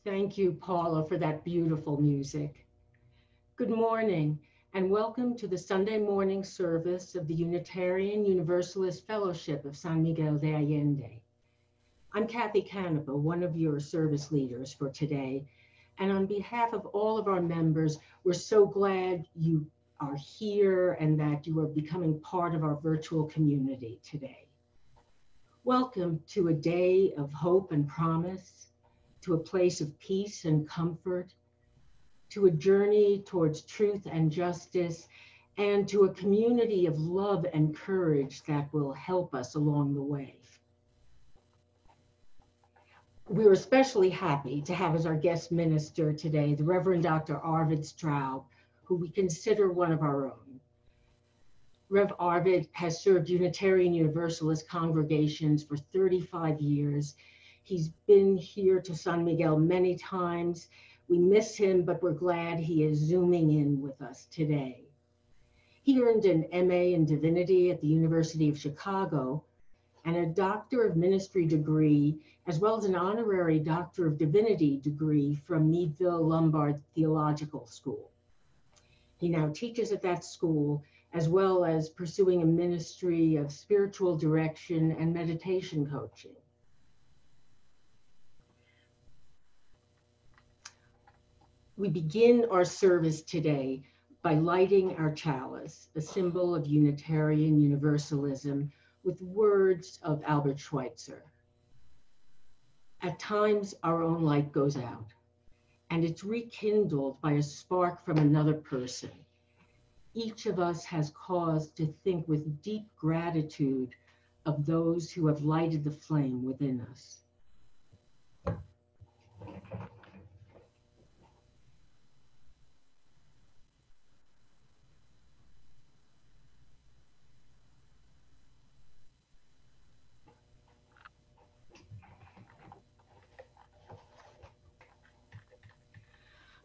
Thank you, Paula, for that beautiful music. Good morning, and welcome to the Sunday morning service of the Unitarian Universalist Fellowship of San Miguel de Allende. I'm Kathy Canepa, one of your service leaders for today, and on behalf of all of our members, we're so glad you are here and that you are becoming part of our virtual community today. Welcome to a day of hope and promise, to a place of peace and comfort, to a journey towards truth and justice, and to a community of love and courage that will help us along the way. We're especially happy to have as our guest minister today, the Reverend Dr. Arvid Straube, who we consider one of our own. Rev. Arvid has served Unitarian Universalist congregations for 35 years. He's been here to San Miguel many times. We miss him, but we're glad he is Zooming in with us today. He earned an MA in Divinity at the University of Chicago and a Doctor of Ministry degree, as well as an honorary Doctor of Divinity degree from Meadville Lombard Theological School. He now teaches at that school, as well as pursuing a ministry of spiritual direction and meditation coaching. We begin our service today by lighting our chalice, a symbol of Unitarian Universalism, with words of Albert Schweitzer. At times, our own light goes out, and it's rekindled by a spark from another person. Each of us has cause to think with deep gratitude of those who have lighted the flame within us.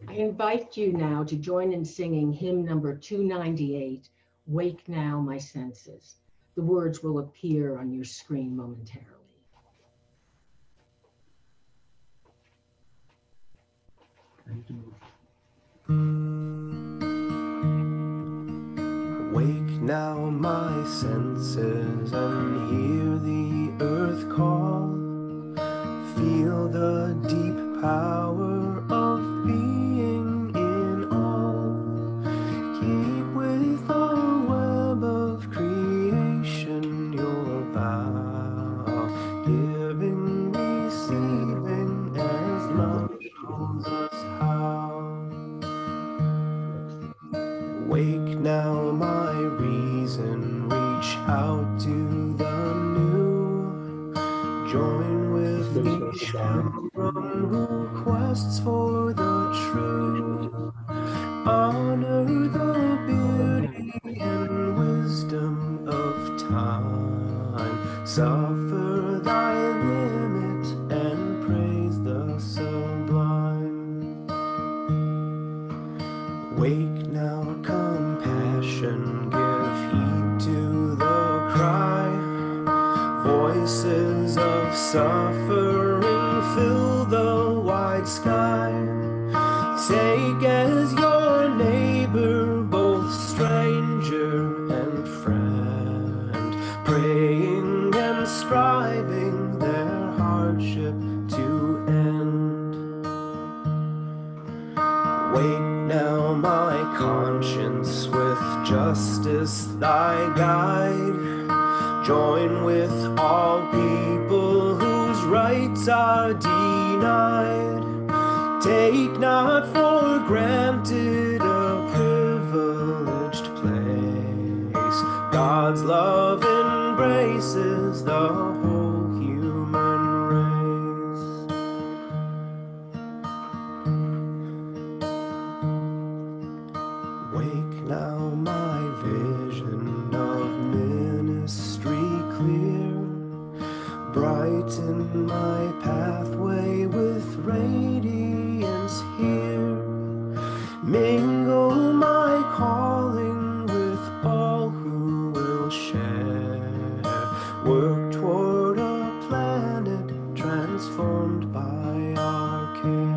I invite you now to join in singing hymn number 298, Wake Now My Senses. The words will appear on your screen momentarily. Wake now my senses and hear the earth call. Feel the deep power of being in all. Keep with the web of creation your vow. out to the new. Join with each pilgrim who quests for the true. Honor the beauty and wisdom of time. Suffer thy limit and praise the sublime. Wake now, compassion, give heed to the cry. Voices of suffering fill the wide sky. Take as your neighbor both stranger and friend, praying and striving their hardship to end. Wake now, my conscience, with justice thy guide. Join with all people whose rights are denied. Take not for granted a privileged place. God's love embraces the whole human race. Wake now, my vision of ministry clear. Brighten my pathway with radiance here. Mingle my calling with all who will share. Work toward a planet transformed by our care.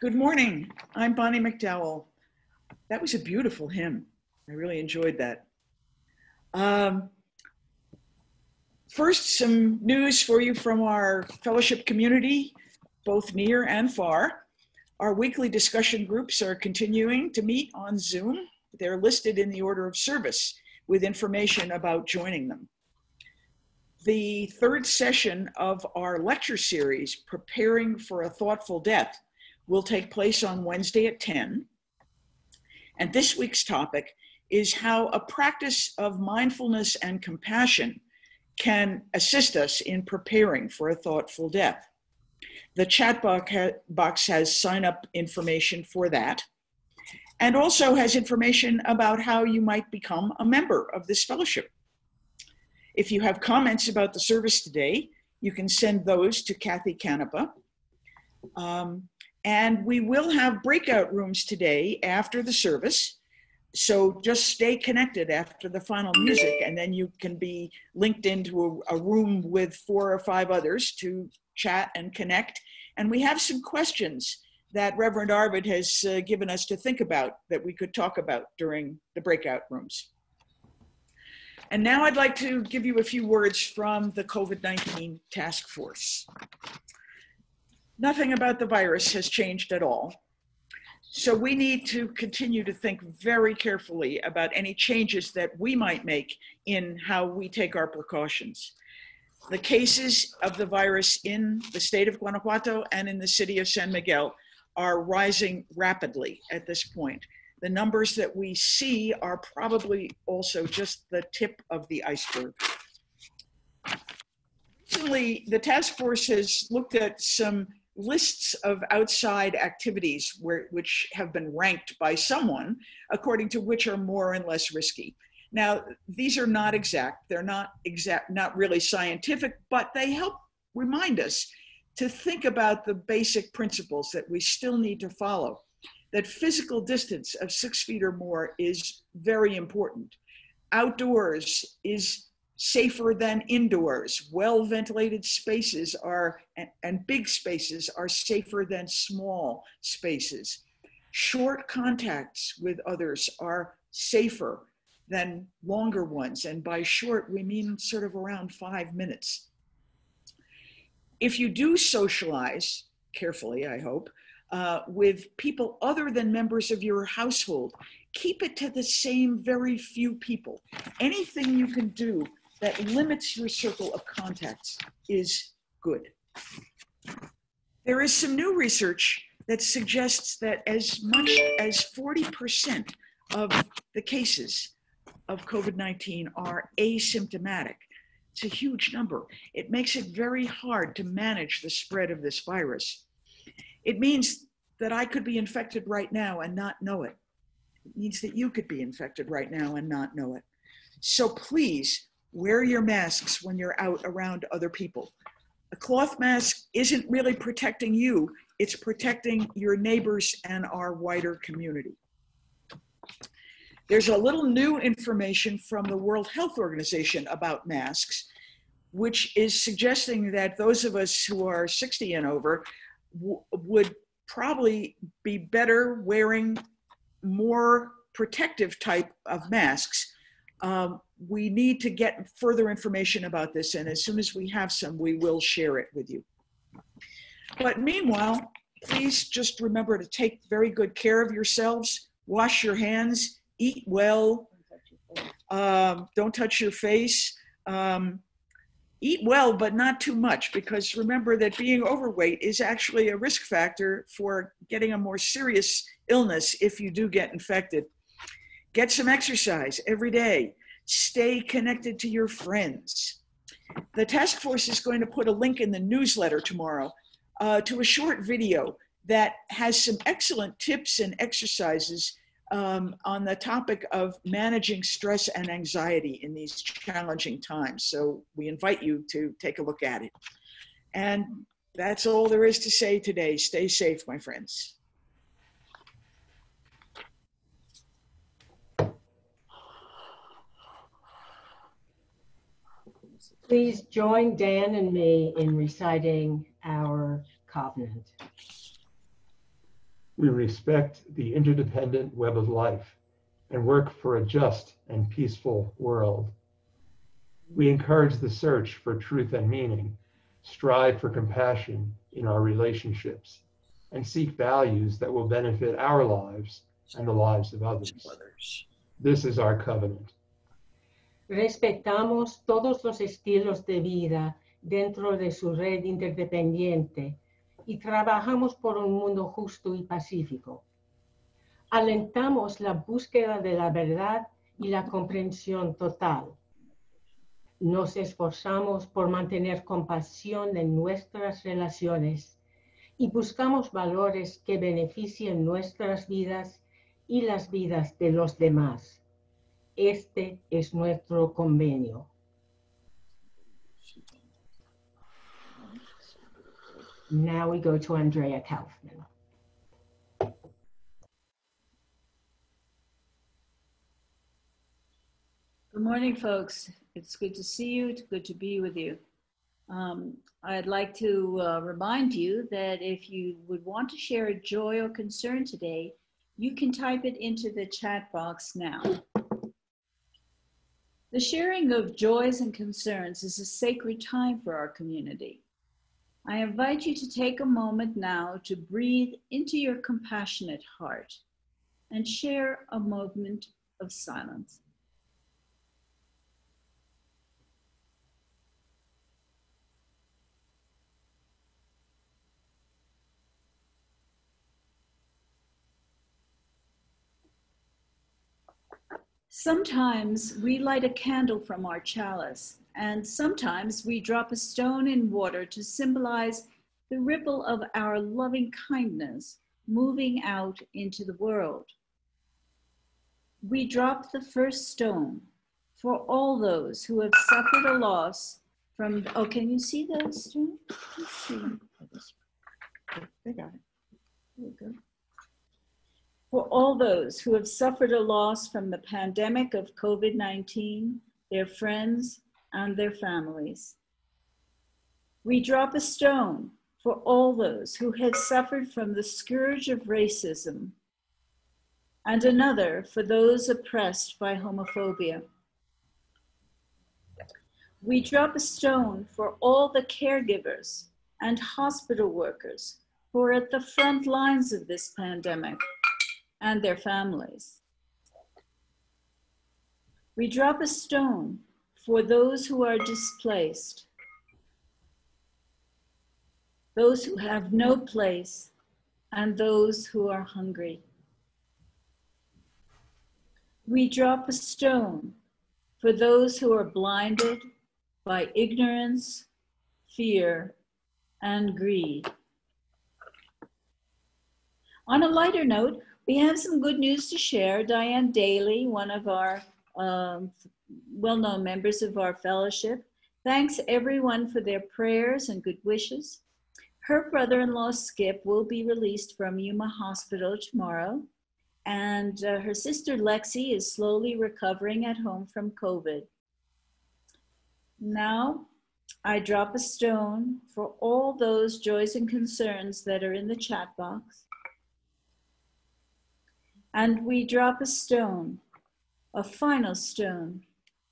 Good morning. I'm Bonnie McDowell. That was a beautiful hymn. I really enjoyed that. First, some news for you from our fellowship community, both near and far. Our weekly discussion groups are continuing to meet on Zoom. They're listed in the order of service with information about joining them. The third session of our lecture series, Preparing for a Thoughtful Death, will take place on Wednesday at 10. And this week's topic is how a practice of mindfulness and compassion can assist us in preparing for a thoughtful death. The chat box has sign-up information for that, and also has information about how you might become a member of this fellowship. If you have comments about the service today, you can send those to Kathy Canepa. And we will have breakout rooms today after the service. So just stay connected after the final music, and then you can be linked into a room with 4 or 5 others to chat and connect. And we have some questions that Reverend Arvid has given us to think about that we could talk about during the breakout rooms. And now I'd like to give you a few words from the COVID-19 task force. Nothing about the virus has changed at all. So we need to continue to think very carefully about any changes that we might make in how we take our precautions. The cases of the virus in the state of Guanajuato and in the city of San Miguel are rising rapidly at this point. The numbers that we see are probably also just the tip of the iceberg. Recently, the task force has looked at some lists of outside activities which have been ranked by someone according to which are more and less risky. Now, these are not exact, they're not really scientific, but they help remind us to think about the basic principles that we still need to follow. That physical distance of 6 feet or more is very important. Outdoors is safer than indoors. Well-ventilated spaces and big spaces are safer than small spaces. Short contacts with others are safer. than longer ones. And by short, we mean sort of around 5 minutes. If you do socialize, carefully, I hope, with people other than members of your household, keep it to the same very few people. Anything you can do that limits your circle of contacts is good. There is some new research that suggests that as much as 40% of the cases of COVID-19 are asymptomatic. It's a huge number. It makes it very hard to manage the spread of this virus. It means that I could be infected right now and not know it. It means that you could be infected right now and not know it. So please wear your masks when you're out around other people. A cloth mask isn't really protecting you, it's protecting your neighbors and our wider community. There's a little new information from the World Health Organization about masks, which is suggesting that those of us who are 60 and over would probably be better wearing more protective type of masks. We need to get further information about this, and as soon as we have some, we will share it with you. But meanwhile, please just remember to take very good care of yourselves, wash your hands, eat well, don't touch your face. Eat well, but not too much, because remember that being overweight is actually a risk factor for getting a more serious illness if you do get infected. Get some exercise every day. Stay connected to your friends. The task force is going to put a link in the newsletter tomorrow to a short video that has some excellent tips and exercises on the topic of managing stress and anxiety in these challenging times. So we invite you to take a look at it. And that's all there is to say today. Stay safe, my friends. Please join Dan and me in reciting our covenant. We respect the interdependent web of life and work for a just and peaceful world. We encourage the search for truth and meaning, strive for compassion in our relationships, and seek values that will benefit our lives and the lives of others. This is our covenant. Respetamos todos los estilos de vida dentro de su red interdependiente y trabajamos por un mundo justo y pacífico. Alentamos la búsqueda de la verdad y la comprensión total. Nos esforzamos por mantener compasión en nuestras relaciones y buscamos valores que beneficien nuestras vidas y las vidas de los demás. Este es nuestro convenio. Now we go to Andrea Kaufman. Good morning, folks. It's good to see you. It's good to be with you. I'd like to remind you that if you would want to share a joy or concern today, you can type it into the chat box now. The sharing of joys and concerns is a sacred time for our community. I invite you to take a moment now to breathe into your compassionate heart and share a moment of silence. Sometimes we light a candle from our chalice, and sometimes we drop a stone in water to symbolize the ripple of our loving kindness moving out into the world. We drop the first stone for all those who have suffered a loss from, oh, can you see those stones? Let's see. They got it. There we go. For all those who have suffered a loss from the pandemic of COVID-19, their friends, and their families. We drop a stone for all those who have suffered from the scourge of racism and another for those oppressed by homophobia. We drop a stone for all the caregivers and hospital workers who are at the front lines of this pandemic and their families. We drop a stone for those who are displaced, those who have no place, and those who are hungry. We drop a stone for those who are blinded by ignorance, fear, and greed. On a lighter note, we have some good news to share. Diane Daly, one of our well-known members of our fellowship, thanks everyone for their prayers and good wishes. Her brother-in-law, Skip, will be released from Yuma Hospital tomorrow, and her sister, Lexi, is slowly recovering at home from COVID. Now, I drop a stone for all those joys and concerns that are in the chat box. And we drop a stone, a final stone,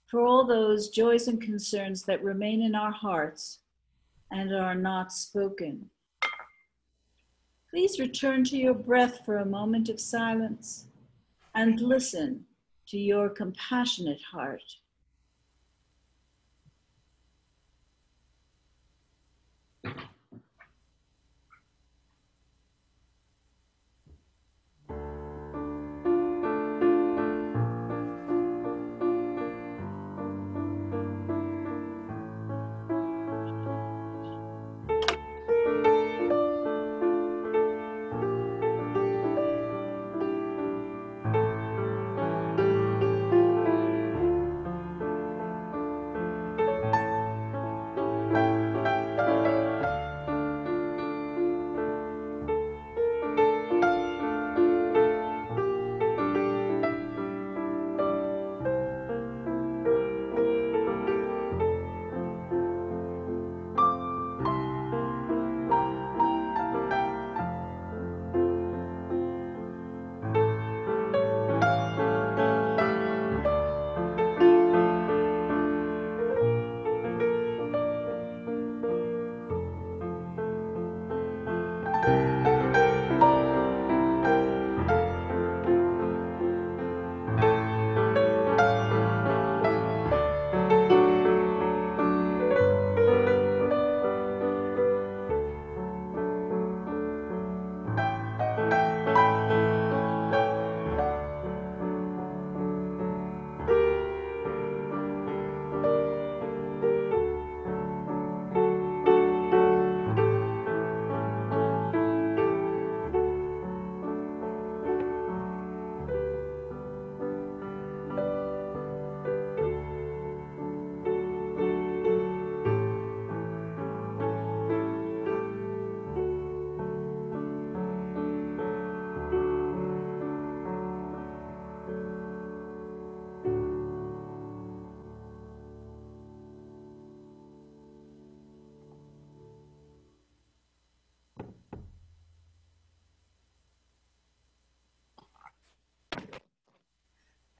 for all those joys and concerns that remain in our hearts and are not spoken. Please return to your breath for a moment of silence and listen to your compassionate heart.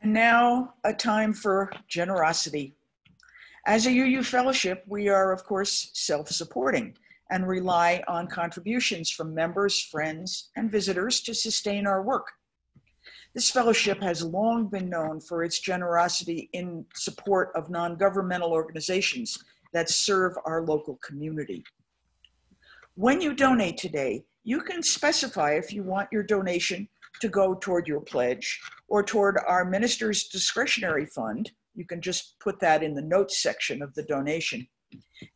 And now a time for generosity. As a UU fellowship, we are of course self-supporting and rely on contributions from members, friends, and visitors to sustain our work. This fellowship has long been known for its generosity in support of non-governmental organizations that serve our local community. When you donate today, you can specify if you want your donation to go toward your pledge or toward our minister's discretionary fund. You can just put that in the notes section of the donation.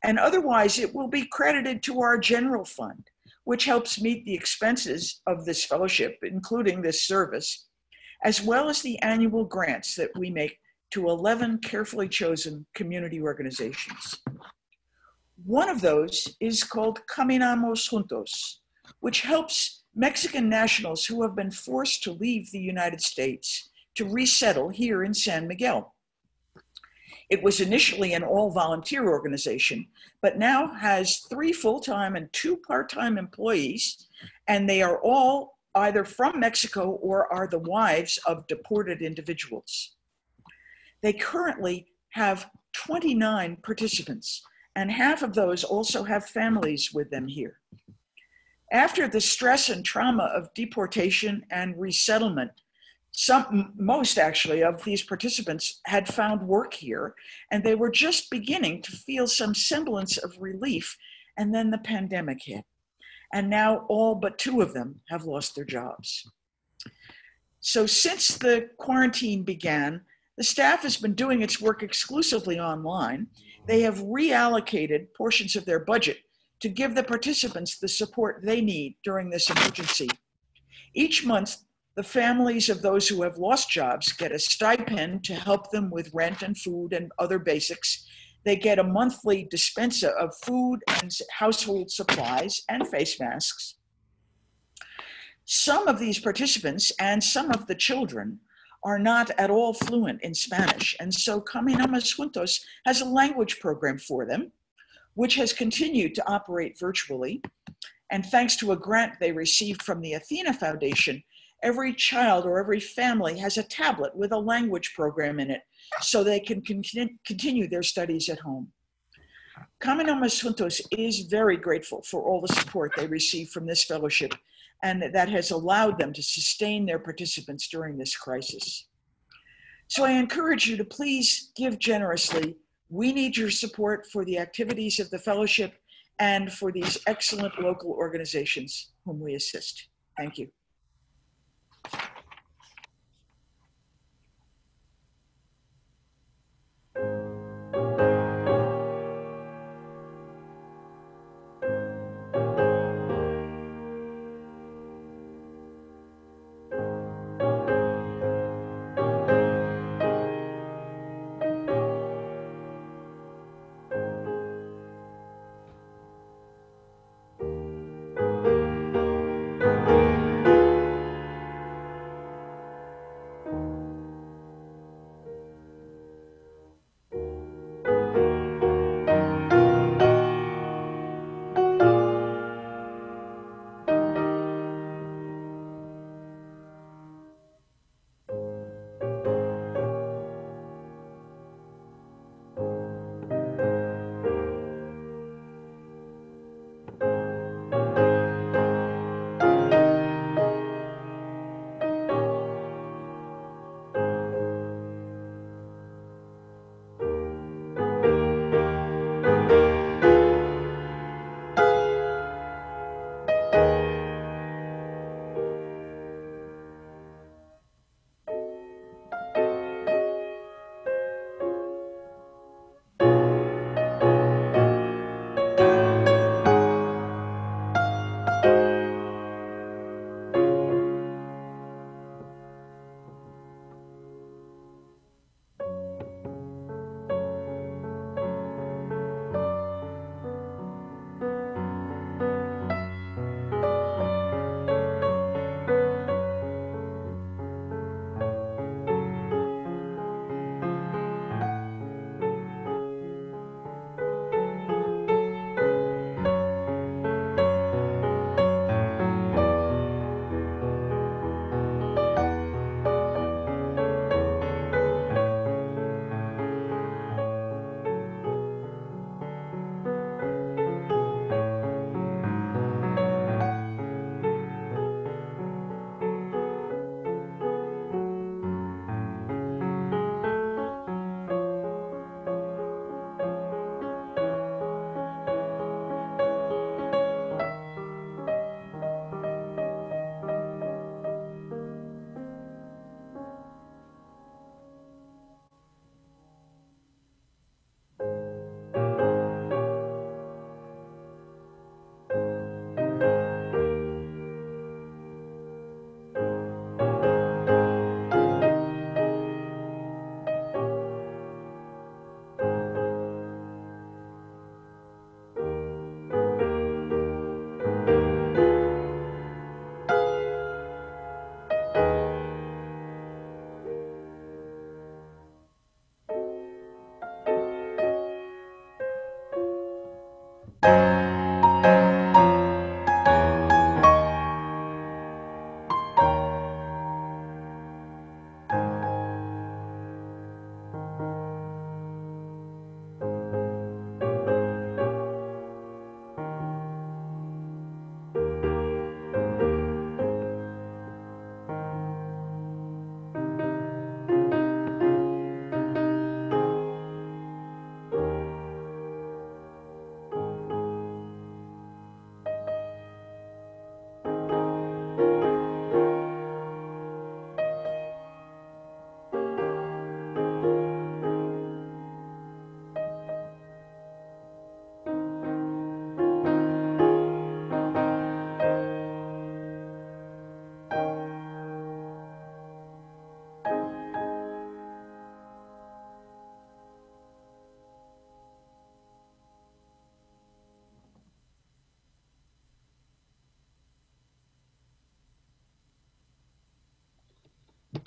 And otherwise, it will be credited to our general fund, which helps meet the expenses of this fellowship, including this service, as well as the annual grants that we make to 11 carefully chosen community organizations. One of those is called Caminamos Juntos, which helps Mexican nationals who have been forced to leave the United States to resettle here in San Miguel. It was initially an all-volunteer organization, but now has 3 full-time and 2 part-time employees, and they are all either from Mexico or are the wives of deported individuals. They currently have 29 participants, and half of those also have families with them here. After the stress and trauma of deportation and resettlement, most actually of these participants had found work here, and they were just beginning to feel some semblance of relief, and then the pandemic hit. And now all but 2 of them have lost their jobs. So since the quarantine began, the staff has been doing its work exclusively online. They have reallocated portions of their budget to give the participants the support they need during this emergency. Each month, the families of those who have lost jobs get a stipend to help them with rent and food and other basics. They get a monthly dispensa of food and household supplies and face masks. Some of these participants and some of the children are not at all fluent in Spanish, and so Caminamos Juntos has a language program for them, which has continued to operate virtually. And thanks to a grant they received from the Athena Foundation, every child or every family has a tablet with a language program in it, so they can continue their studies at home. Caminamos Juntos is very grateful for all the support they receive from this fellowship, and that has allowed them to sustain their participants during this crisis. So I encourage you to please give generously. We need your support for the activities of the fellowship and for these excellent local organizations whom we assist. Thank you.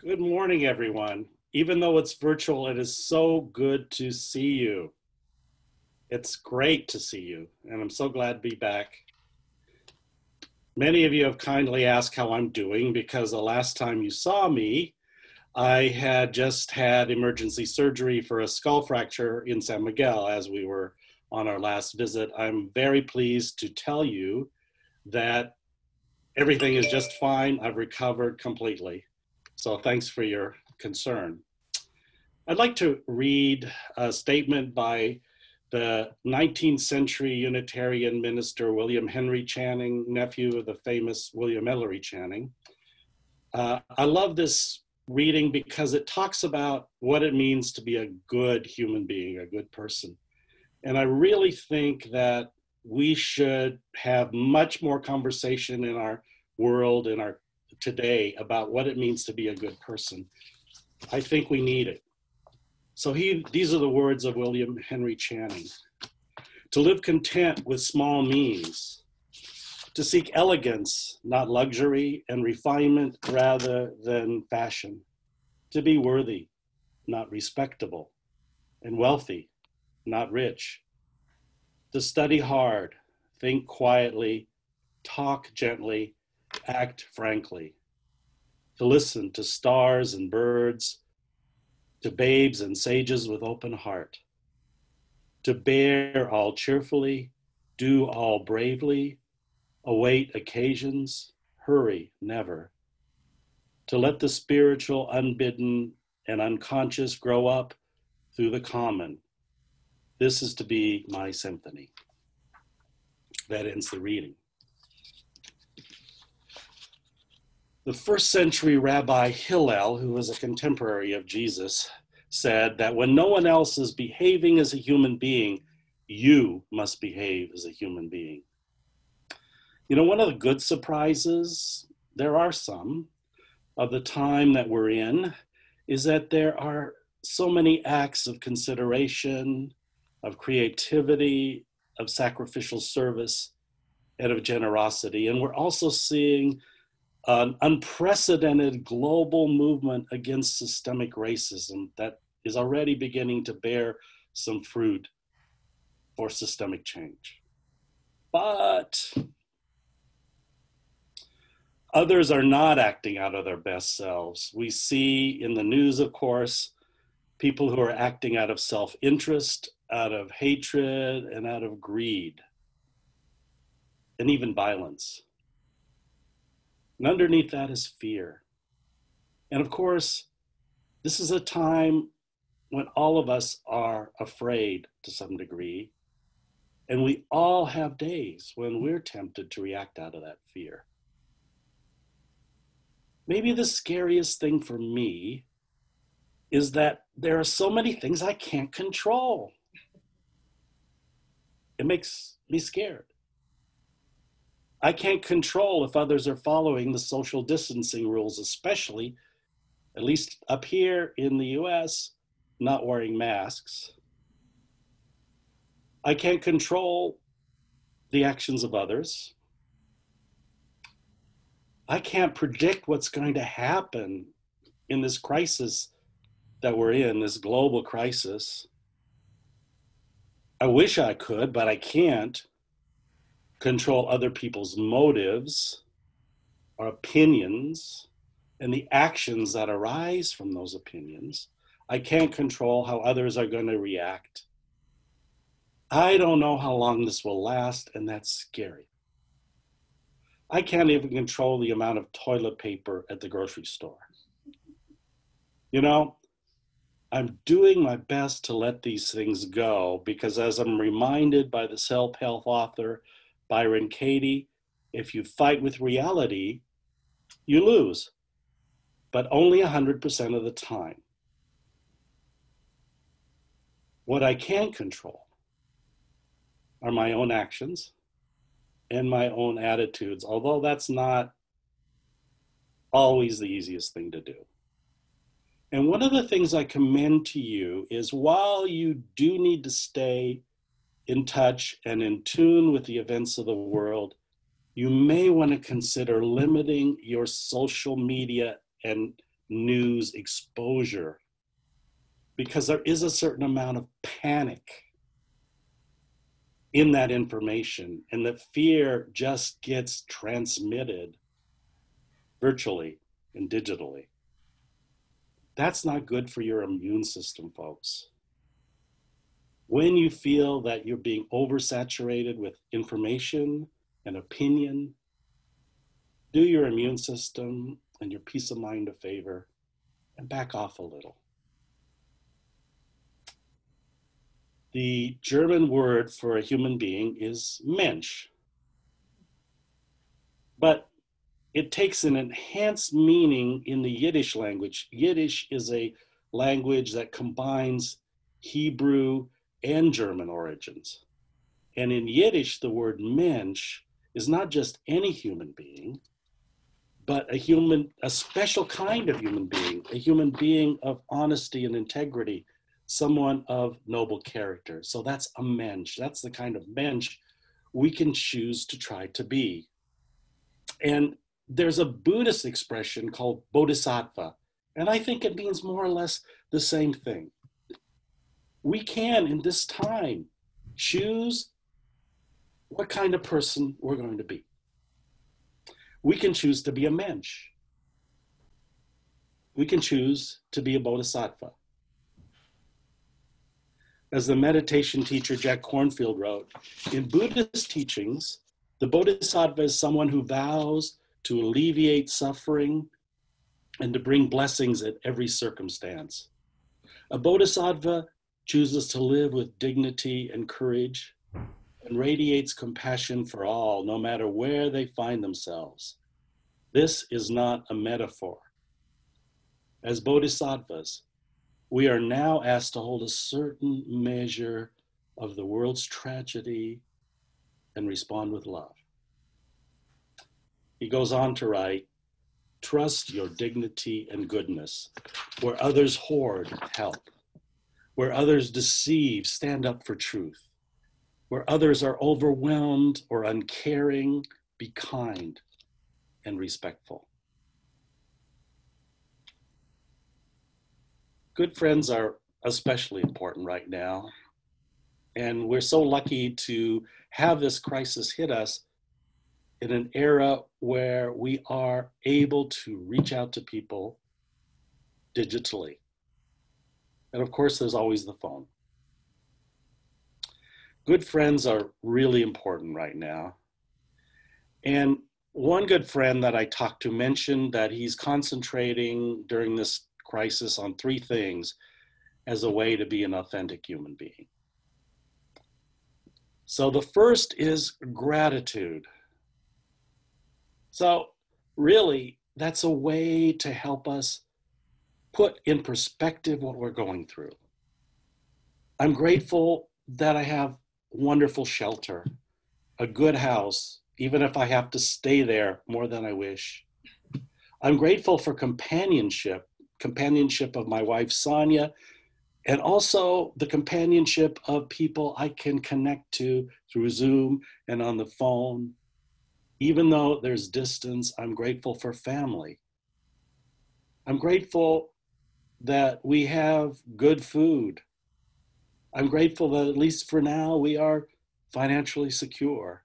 Good morning, everyone. Even though it's virtual, it is so good to see you. It's great to see you, and I'm so glad to be back. Many of you have kindly asked how I'm doing because the last time you saw me, I had just had emergency surgery for a skull fracture in San Miguel as we were on our last visit. I'm very pleased to tell you that everything is just fine. I've recovered completely. So thanks for your concern. I'd like to read a statement by the 19th century Unitarian minister William Henry Channing, nephew of the famous William Ellery Channing. I love this reading because it talks about what it means to be a good human being, a good person. And I really think that we should have much more conversation in our world, in our today, about what it means to be a good person. I think we need it. So these are the words of William Henry Channing. To live content with small means, to seek elegance, not luxury, and refinement rather than fashion, to be worthy, not respectable, and wealthy, not rich, to study hard, think quietly, talk gently, act frankly, to listen to stars and birds, to babes and sages with open heart, to bear all cheerfully, do all bravely, await occasions, hurry never, to let the spiritual unbidden and unconscious grow up through the common. This is to be my symphony. That ends the reading. The first century Rabbi Hillel, who was a contemporary of Jesus, said that when no one else is behaving as a human being, you must behave as a human being. You know, one of the good surprises, there are some, of the time that we're in, is that there are so many acts of consideration, of creativity, of sacrificial service, and of generosity. And we're also seeing an unprecedented global movement against systemic racism that is already beginning to bear some fruit for systemic change. But others are not acting out of their best selves. We see in the news, of course, people who are acting out of self-interest, out of hatred, and out of greed, and even violence. And underneath that is fear. And of course, this is a time when all of us are afraid to some degree, and we all have days when we're tempted to react out of that fear. Maybe the scariest thing for me is that there are so many things I can't control. It makes me scared. I can't control if others are following the social distancing rules, especially, at least up here in the US, not wearing masks. I can't control the actions of others. I can't predict what's going to happen in this crisis that we're in, this global crisis. I wish I could, but I can't control other people's motives or opinions and the actions that arise from those opinions. I can't control how others are going to react. I don't know how long this will last, and that's scary. I can't even control the amount of toilet paper at the grocery store. You know, I'm doing my best to let these things go because, as I'm reminded by the self-help author Byron Katie, if you fight with reality, you lose, but only 100% of the time. What I can control are my own actions and my own attitudes, although that's not always the easiest thing to do. And one of the things I commend to you is while you do need to stay in touch and in tune with the events of the world, you may want to consider limiting your social media and news exposure, because there is a certain amount of panic in that information, and the fear just gets transmitted virtually and digitally. That's not good for your immune system, folks. When you feel that you're being oversaturated with information and opinion, do your immune system and your peace of mind a favor and back off a little. The German word for a human being is Mensch, but it takes an enhanced meaning in the Yiddish language. Yiddish is a language that combines Hebrew and German origins. And in Yiddish, the word Mensch is not just any human being, but a special kind of human being, a human being of honesty and integrity, someone of noble character. So that's a Mensch. That's the kind of Mensch we can choose to try to be. And there's a Buddhist expression called bodhisattva, and I think it means more or less the same thing. We can, in this time, choose what kind of person we're going to be. We can choose to be a Mensch. We can choose to be a bodhisattva. As the meditation teacher Jack Kornfield wrote, in Buddhist teachings, the bodhisattva is someone who vows to alleviate suffering and to bring blessings at every circumstance. A bodhisattva chooses to live with dignity and courage and radiates compassion for all, no matter where they find themselves. This is not a metaphor. As bodhisattvas, we are now asked to hold a certain measure of the world's tragedy and respond with love. He goes on to write, trust your dignity and goodness. Where others hoard, help. Where others deceive, stand up for truth. Where others are overwhelmed or uncaring, be kind and respectful. Good friends are especially important right now. And we're so lucky to have this crisis hit us in an era where we are able to reach out to people digitally. And of course, there's always the phone. Good friends are really important right now. And one good friend that I talked to mentioned that he's concentrating during this crisis on 3 things as a way to be an authentic human being. So the first is gratitude. So really, that's a way to help us put in perspective what we're going through. I'm grateful that I have wonderful shelter, a good house, even if I have to stay there more than I wish. I'm grateful for companionship of my wife, Sonia, and also the companionship of people I can connect to through Zoom and on the phone. Even though there's distance, I'm grateful for family. I'm grateful that we have good food. I'm grateful that at least for now, we are financially secure.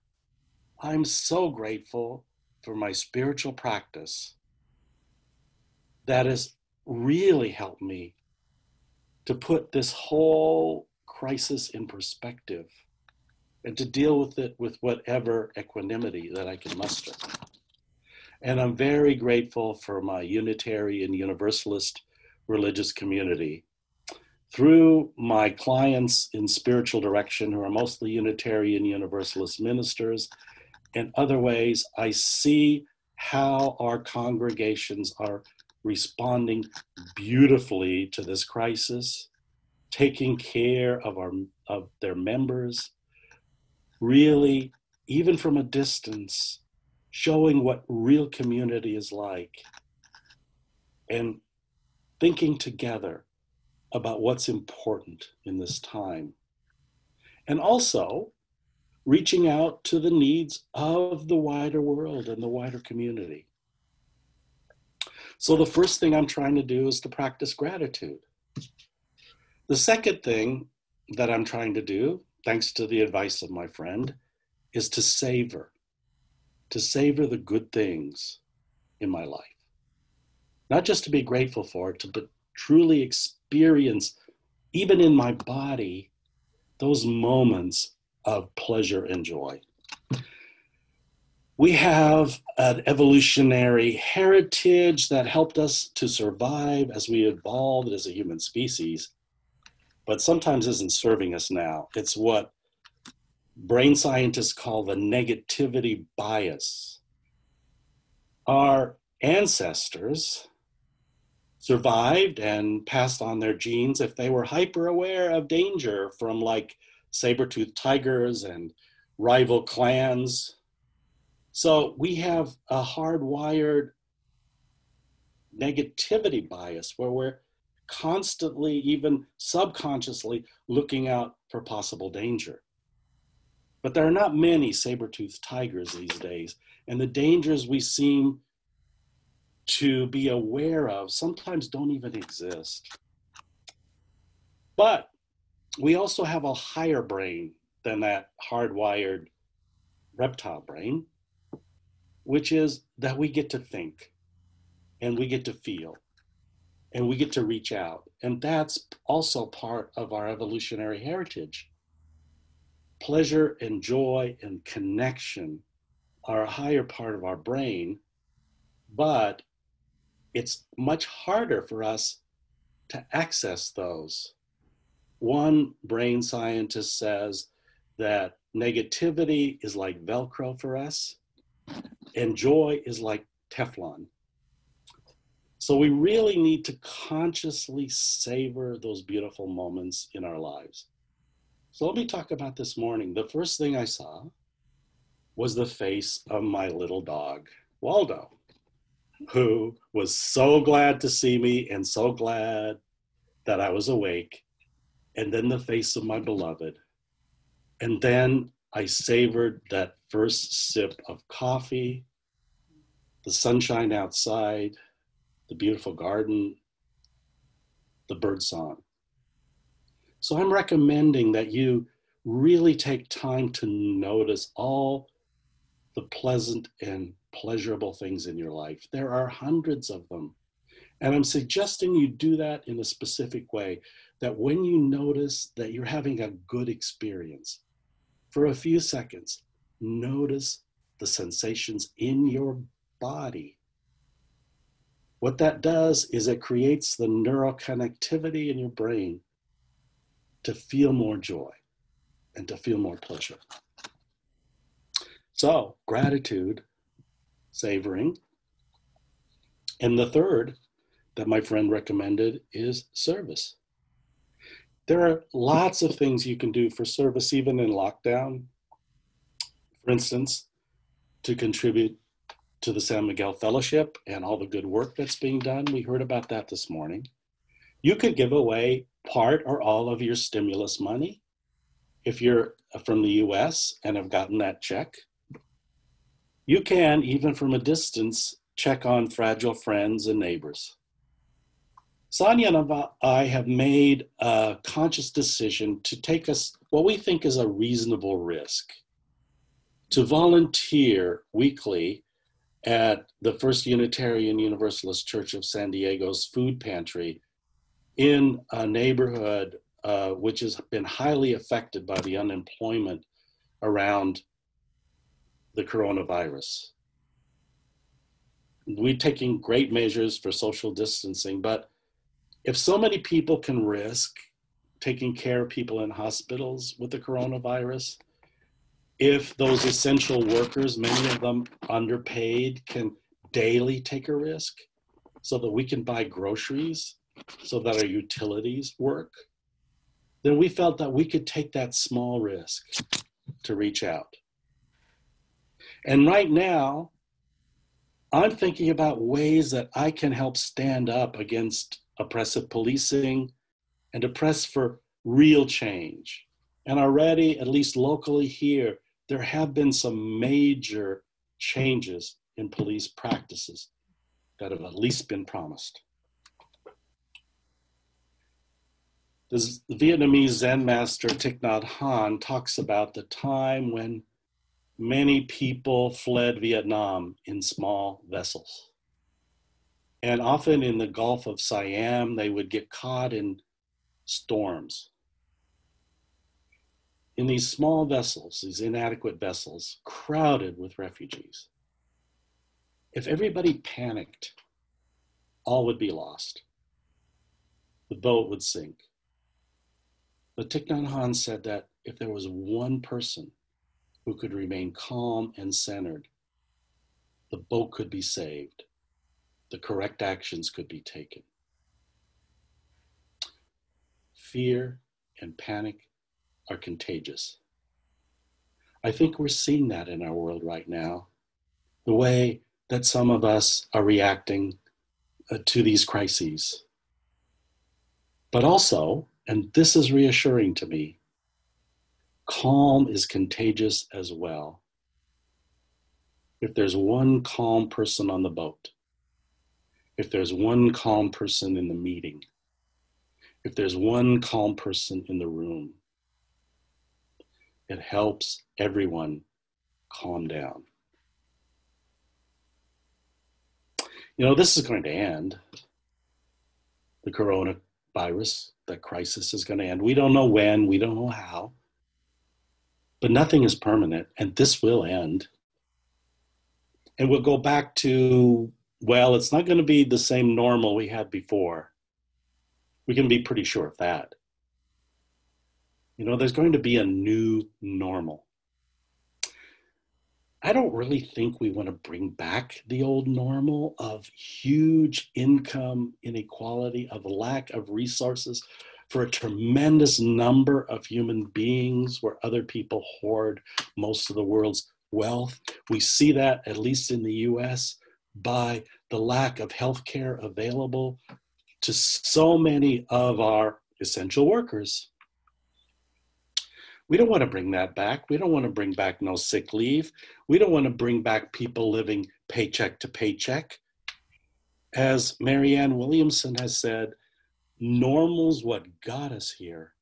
I'm so grateful for my spiritual practice that has really helped me to put this whole crisis in perspective and to deal with it with whatever equanimity that I can muster. And I'm very grateful for my Unitarian Universalist religious community. Through my clients in spiritual direction, who are mostly Unitarian Universalist ministers, and other ways, I see how our congregations are responding beautifully to this crisis, taking care of their members, really, even from a distance, showing what real community is like, and thinking together about what's important in this time. And also reaching out to the needs of the wider world and the wider community. So the first thing I'm trying to do is to practice gratitude. The second thing that I'm trying to do, thanks to the advice of my friend, is to savor the good things in my life. Not just to be grateful for it, but truly experience, even in my body, those moments of pleasure and joy. We have an evolutionary heritage that helped us to survive as we evolved as a human species, but sometimes isn't serving us now. It's what brain scientists call the negativity bias. Our ancestors survived and passed on their genes if they were hyper aware of danger from like saber-toothed tigers and rival clans. So we have a hardwired negativity bias where we're constantly, even subconsciously, looking out for possible danger. But there are not many saber-toothed tigers these days, and the dangers we seem to be aware of sometimes don't even exist. But we also have a higher brain than that hardwired reptile brain, which is that we get to think and we get to feel and we get to reach out. And that's also part of our evolutionary heritage. Pleasure and joy and connection are a higher part of our brain, but it's much harder for us to access those. One brain scientist says that negativity is like Velcro for us, and joy is like Teflon. So we really need to consciously savor those beautiful moments in our lives. So let me talk about this morning. The first thing I saw was the face of my little dog, Waldo, who was so glad to see me and so glad that I was awake. And then the face of my beloved. And then I savored that first sip of coffee, the sunshine outside, the beautiful garden, the birdsong. So I'm recommending that you really take time to notice all the pleasant and pleasurable things in your life. There are hundreds of them. And I'm suggesting you do that in a specific way, that when you notice that you're having a good experience, for a few seconds, notice the sensations in your body. What that does is it creates the neural connectivity in your brain to feel more joy and to feel more pleasure. So, gratitude, savoring. And the third that my friend recommended is service. There are lots of things you can do for service, even in lockdown. For instance, to contribute to the San Miguel Fellowship and all the good work that's being done. We heard about that this morning. You could give away part or all of your stimulus money if you're from the US and have gotten that check. You can, even from a distance, check on fragile friends and neighbors. Sonia and I have made a conscious decision to take us what we think is a reasonable risk, to volunteer weekly at the First Unitarian Universalist Church of San Diego's food pantry in a neighborhood which has been highly affected by the unemployment around the coronavirus. We're taking great measures for social distancing, but if so many people can risk taking care of people in hospitals with the coronavirus, if those essential workers, many of them underpaid, can daily take a risk so that we can buy groceries, so that our utilities work, then we felt that we could take that small risk to reach out. And right now, I'm thinking about ways that I can help stand up against oppressive policing and to press for real change. And already, at least locally here, there have been some major changes in police practices. that have at least been promised. The Vietnamese Zen master Thich Nhat Hanh talks about the time when many people fled Vietnam in small vessels. And often in the Gulf of Siam, they would get caught in storms. In these small vessels, these inadequate vessels, crowded with refugees. If everybody panicked, all would be lost. The boat would sink. But Thich Nhat Hanh said that if there was one person who could remain calm and centered, the boat could be saved. The correct actions could be taken. Fear and panic are contagious. I think we're seeing that in our world right now, the way that some of us are reacting to these crises. But also, and this is reassuring to me, calm is contagious as well. If there's one calm person on the boat, if there's one calm person in the meeting, if there's one calm person in the room, it helps everyone calm down. You know, this is going to end. The coronavirus, that crisis is going to end. We don't know when, we don't know how, but nothing is permanent, and this will end. And we'll go back to, well, it's not going to be the same normal we had before. We can be pretty sure of that. You know, there's going to be a new normal. I don't really think we want to bring back the old normal of huge income inequality, of lack of resources for a tremendous number of human beings where other people hoard most of the world's wealth. We see that, at least in the US, by the lack of healthcare available to so many of our essential workers. We don't want to bring that back. We don't want to bring back no sick leave. We don't want to bring back people living paycheck to paycheck. As Marianne Williamson has said, normal's what got us here.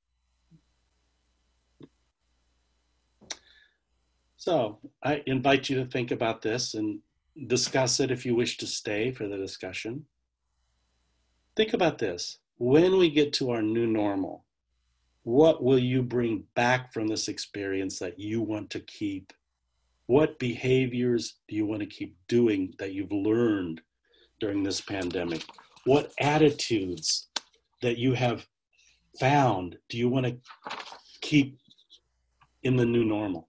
So I invite you to think about this and discuss it if you wish to stay for the discussion. Think about this. When we get to our new normal, what will you bring back from this experience that you want to keep? What behaviors do you want to keep doing that you've learned during this pandemic? What attitudes that you have found do you want to keep in the new normal?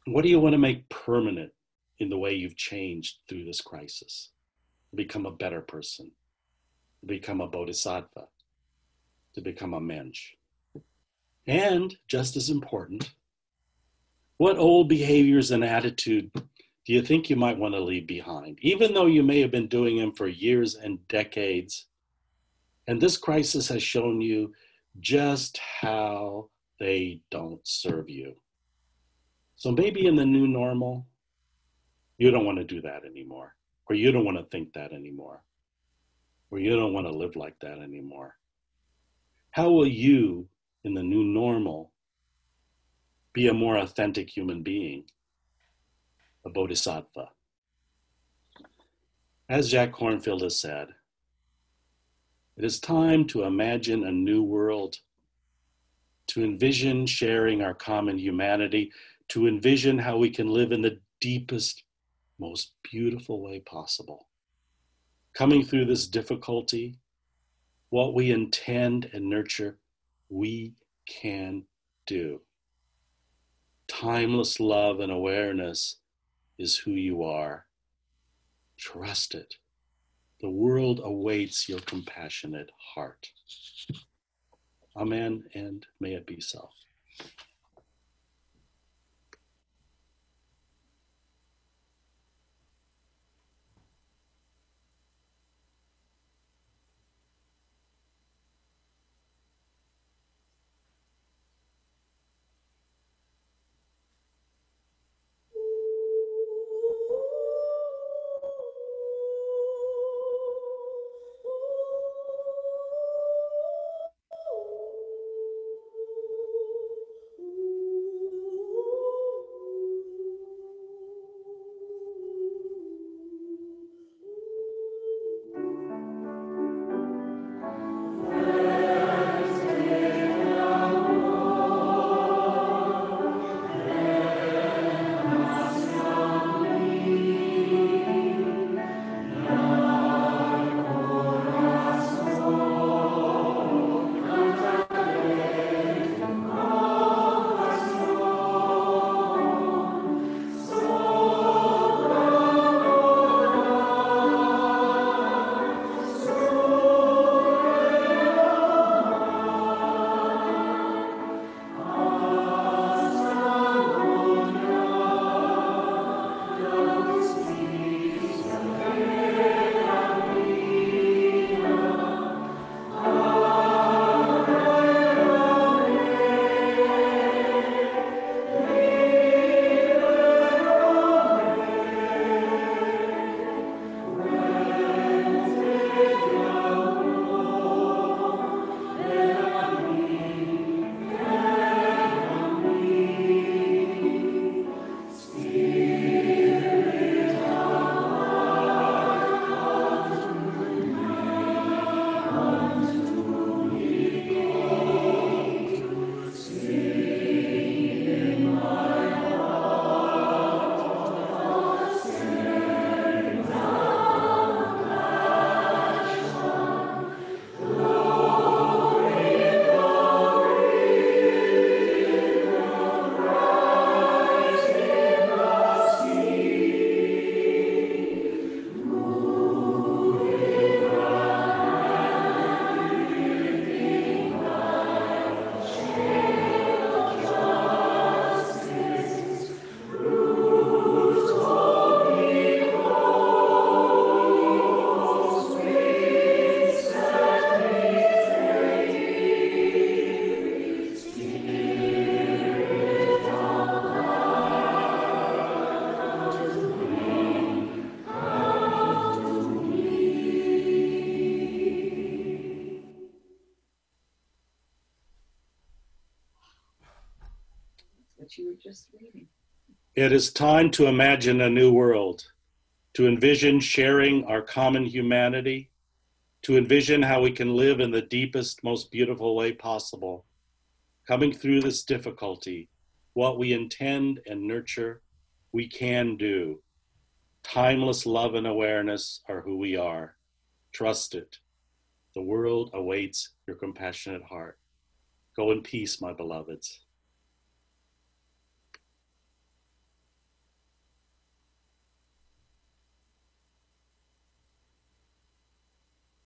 What do you want to make permanent in the way you've changed through this crisis? To become a better person, to become a bodhisattva, to become a mensch. And just as important, what old behaviors and attitude do you think you might want to leave behind, even though you may have been doing them for years and decades? And this crisis has shown you just how they don't serve you. So maybe in the new normal, you don't want to do that anymore, or you don't want to think that anymore, or you don't want to live like that anymore. How will you, in the new normal, be a more authentic human being, a bodhisattva? As Jack Kornfield has said, it is time to imagine a new world, to envision sharing our common humanity, to envision how we can live in the deepest, most beautiful way possible. Coming through this difficulty, what we intend and nurture, we can do. Timeless love and awareness is who you are. Trust it. The world awaits your compassionate heart. Amen, and may it be so. just reading. It is time to imagine a new world, to envision sharing our common humanity, to envision how we can live in the deepest, most beautiful way possible. Coming through this difficulty, what we intend and nurture, we can do. Timeless love and awareness are who we are. Trust it. The world awaits your compassionate heart. Go in peace, my beloveds.